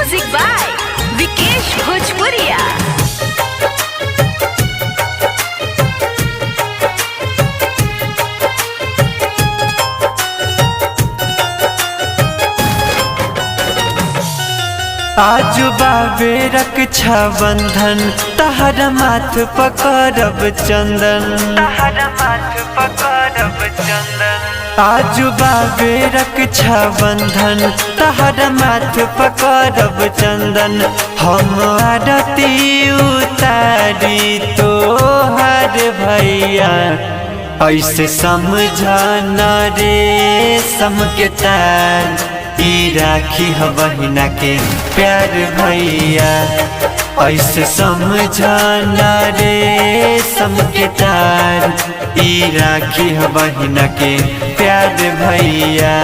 Music by Vikesh भोजपुरिया। आजू बाबे रक्षा बंधन तहरा माथ पकड़ब चंदन, तहरा माथ पकड़ब चंदन। आजू बाबे रक्षा बंधन तहरा माथ पकड़ब चंदन। हम आरती उतारी तोहर भैया, ऐसे समझाना रे समके तार। ई राखी ह बहिना के प्यार भैया, ऐसे समझाना रे समके तार। ई राखी ह बहिना के प्यार भैया।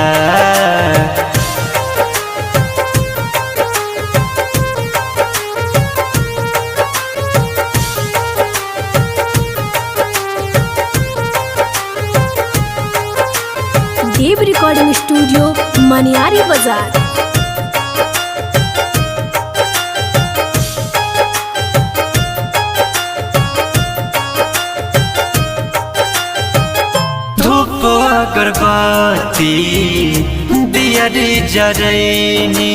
देव रिकॉर्डिंग स्टूडियो मनियारी बाजार। धूप अगरबत्ती दियारी जरैनी,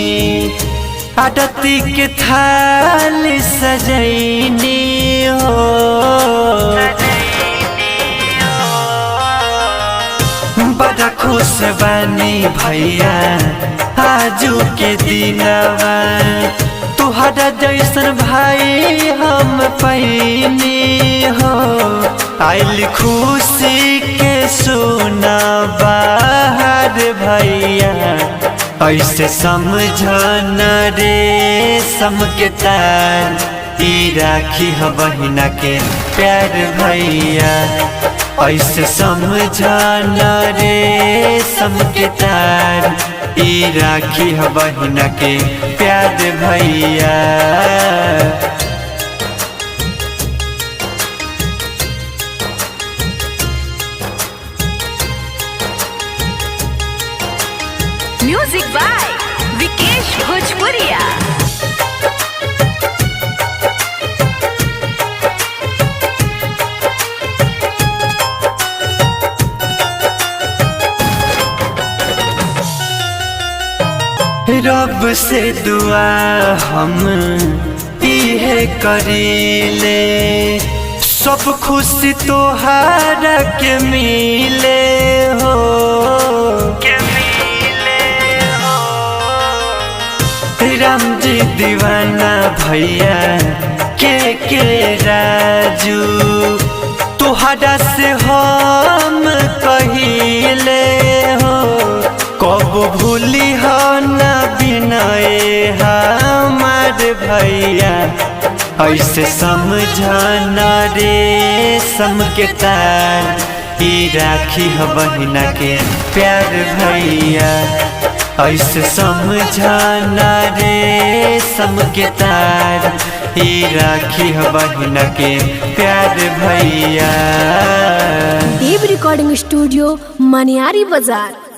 आरती के थाल सजैनी हो। बड़ा खुश बानी भैया आजू के दिनवा, तुहरा जैसन भाई हम पैनी हो। आइल खुशी के सुना बाहर भैया, ऐसे समझाना रे समके तार। ई राखी ह बहिना के प्यार भैया, ऐसे समझाना रे समके तार। ई राखी ह बहिना के प्यार भैया। म्यूजिक बाय विकेश भोजपुरिया। रब से दुआ हम इहे करीले, सब खुशी तोहारा के मिले हो, के मिले हो। राम जी दीवाना भैया के राजू, तोहरा से हम कहिले हो। कब भूली हो न बिनय हमार भैया, ऐसे समझाना रे समके तार। ई राखी ह बहिना के प्यार भैया, ऐसे समझाना रे समके तार। ई राखी ह बहिना के प्यार भैया। देव रिकॉर्डिंग स्टूडियो मनियारी बाजार।